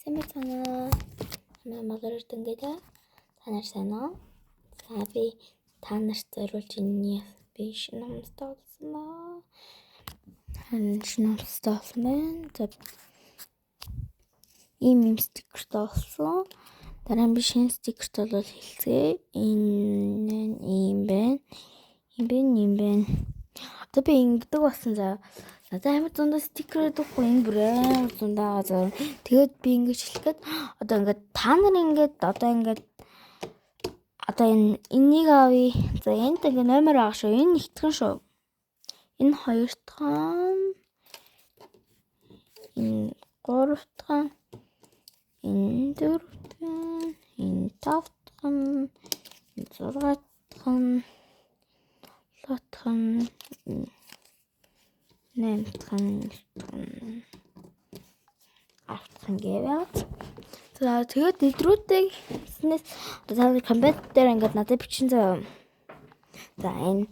Сайн байна. Намайг ингээд та нар сайн уу? За би та нарт зориулж энэ би шинэ номстой болсон ба. Шинэ номстой болсон байна. За ийм стикертэй болсон. Дараа нь би шинэ стикерт бол хэлцгээе. Энэ ийм байна. Ийм байна. Одоо би ингэдэг болсон за. Надад амар зундаа стикер өгөхгүй энэ бүр амар зундаа за. Тэгээд би ингэж хэлэх гээд одоо ингээд та нар ингээд одоо энийг авъя. За энд ингээ номер байгаа шүү. Энэ нэгтгэн шүү. Энэ хоёр дахь. Энэ гурав дахь. Энэ дөрөв дахь. Энэ тав дахь. Энэ зургаат дахь. Лот дахь. Нэмтхэн автхан гэвэт. За тэгээд нэвтрүүлэг хийснээс одоо коммент дээр ингээд надад бичин заяа. За энэ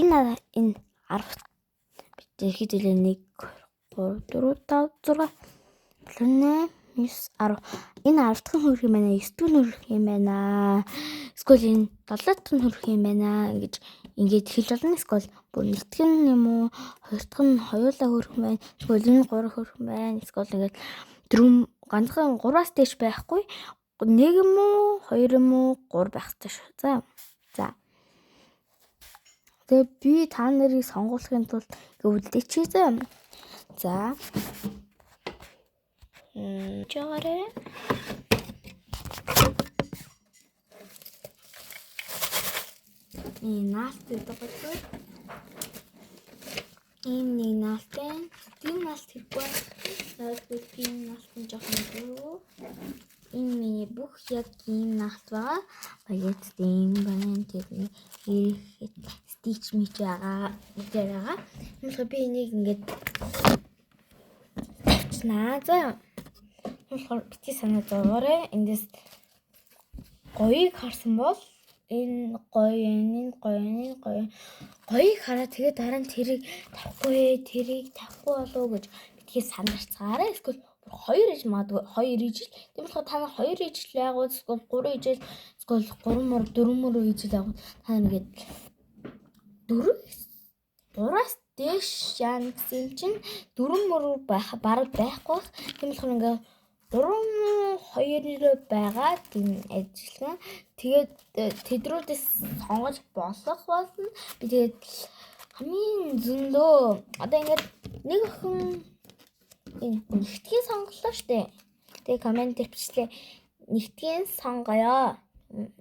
10 бид хэдүүлээ 1 3 4 5 6 7 8 9 10 энэ 10 дахь хөрөх юм байна. 9 дахь хөрөх юм байна. Эсвэл энэ 7 дахь хөрөх юм байна гэж ингээд хэлж болно. Эсвэл бүр нэгтгэн юм уу? Хоёр дахь нь хоёулаа хөрөх юм байна. Эсвэл энэ 3 хөрөх юм байна. Эсвэл ингээд 4 ганцхан 3-аас дээш байхгүй. 1 юм уу? 2 юм уу? 3 байх хэрэгтэй шүү. За. Тэгээ би та нарыг сонгуулахын тулд үлдээчихье заа. За. Жаарэ. Наалт гэдэг бол ийм нэг наалт байна. Тийм наалт хэрэггүй. Тэгээд тийм наалт нь жоохон дөрөв. Энэ миний бүх яг ийм наалт байгаа. Баяд тийм байна. Тэгээд ирэхэд стич мич байгаа. Тэгэхээр би энийг ингээд тавьчихнаа. За. Тэгэхээр бити санаа зовоорой. Эндээс гоёыг харсан бол энэ гоё гоёыг хараад тэгээд дараа нь тэрийг тавихгүй болов гэж битгий санаарцгаарай. Эсвэл 2 иж магадгүй 2 ижил. Тийм болохоор та нар 2 ижил байгуул эсвэл 3 ижил эсвэл 4 ижил байгуул. Та нар ингээд 3-аас дээш яана гэсэн чинь 4 байх бараг байхгүй. Тийм болохоор ингээд 3-2 байгаа тийм ажиллагаа. Тэгээд тэдрүүдээс сонгож болох болно. Би тэгээд хамгийн зөндөө одоо ингээд нэг охин энэ нэгтгэн сонголоо штэ. Тэгээд коммент дээр бичлээ. Нэгтгэн сонгоё.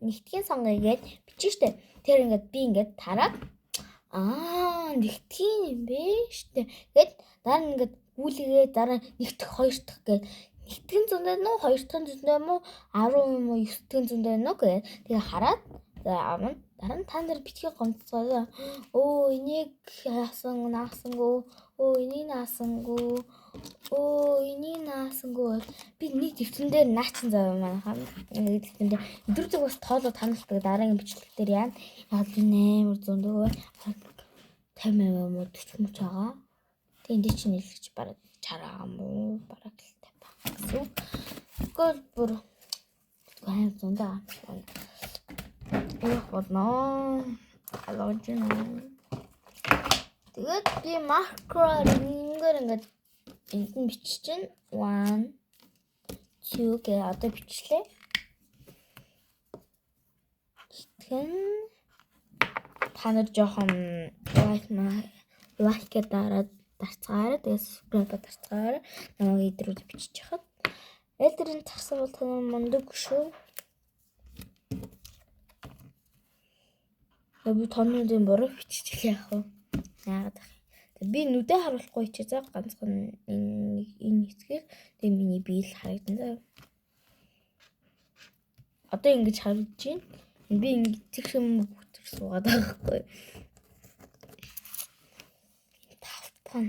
Нэгтгэн сонгоё гэж бичэн штэ. Тэр ингээд би ингээд тараад нэгтгэн юм бэ штэ. Тэгээд дараа нь ингээд гүйлгээ дараа нэгтгэх хоёр дахь гээд нэгтгэн зөндөө нөө хоёр дахь зөндөө юм уу 10 юм уу 9 дахь зөндөө нөө гэдэг. Тэгээ хараад дараа нь та нар битгий гомцгоо. Энийг наасангүй. Энийг наасангүй. Би нэг дэвтэн дээр наачин зав манайхаа. Нэг дэвтэн дээр өдрөдөг бас тоолоо танилцдаг дараагийн бичлэг дээр яа. Яг би 8 зөндөө 50 юм уу 40 мөч байгаа. Тэгээ энд чинь нийлж бараг 60 юм уу бараг л 50 гэсэн. Гол бүр гайхал зундаа. Болно. Алгажин. Тэгээд би макроор ингээд энд нь бичиж чинь 1 2 гэ одоо бичлээ. Тэгэн та нар жоохон лайк дараад дарцгаараа тэгээд subscribe дарцгаараа намайг идрүүд бичиж хахад элдэрийн тарсан бол та нар мундаг шүү. Би тонуудын бороо биччихлээ яах вэ? Яагаад вэ? Би нүдэ харуулахгүй чи за ганцхан энэ хэсгээр тэгээ миний бие л харагдан заа. Одоо ингэж харагдаж байна. Би ингэ тэр юм бүтэр суугаад байгаа байхгүй. Тавтан.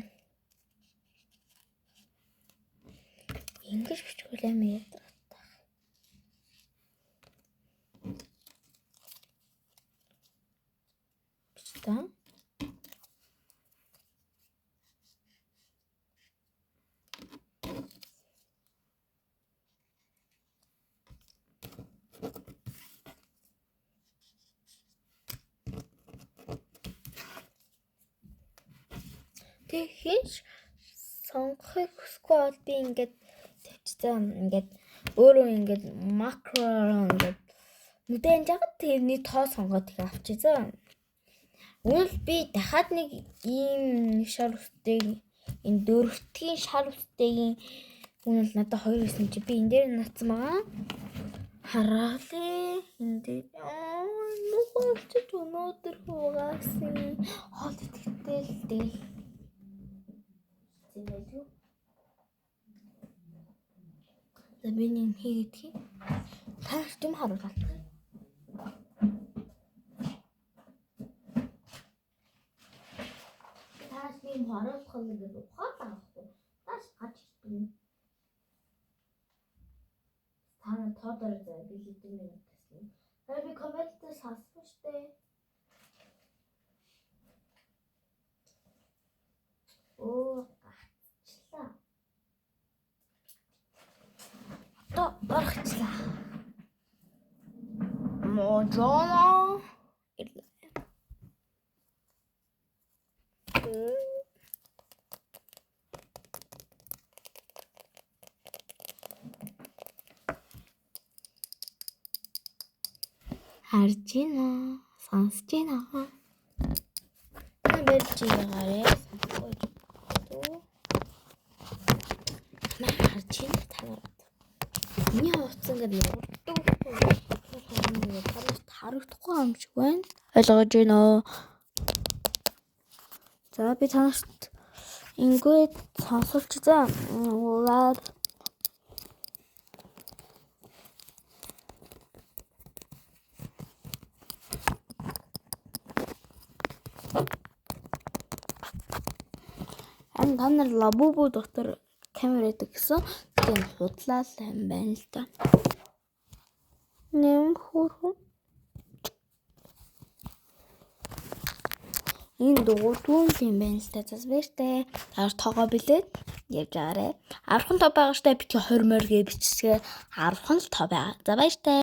Ингэж бичгүй л юм яа. Бичтээ. Тэг хинч сонгохыг хүсэхгүй бол би ингээд тавьчихсан. Ингээд өөрөө ингээд макро ингээд мэдээж жагаад тэрний тоо сонгоод их авчихсан. Үйл би дахиад нэг ийм шар үстэйг энэ дөрөвтгийн шар үстэйгийн үнэл надад 2 гэсэн чи би энэ дээр натсан байгаа. Хараалээ энэ дээр нугaalч өнөөдөр хуугаасан хоол идэхтэй л дээ. Зэмэлүү. Би нэг хийгээд таар юм харуулаа. Таас би харуулах юм гэдэг ухаад авахгүй. Таас гаж ирсэн. Таны тоодор заа би хэдэн минут гэсэн. Би комментээр сонссон шүү дээ. Оо гацчлаа. Одоо орчихлаа. Можоо. Харж байна. Сонсож байна. Барьж байгаарэ. Харж байна танарт. Миний хувцас ингээд харагдахгүй юм шиг байна. Ойлгож байна уу? За би танарт ингээд сонсуулж заа. Уулаад та нар лабубу дотор камер байдаг гэсэн. Тэгээд худлаа л юм байна л да. Нэм хөрхөн. Энэ дугуйтгүй юм байна л да. Засвэртэй. Таар тоогоо билээд явж байгаарэ. 10 тоо байгаа штэ битгий 20 морь гэ бичсгээ 10 л тоо байгаа. За баяртай.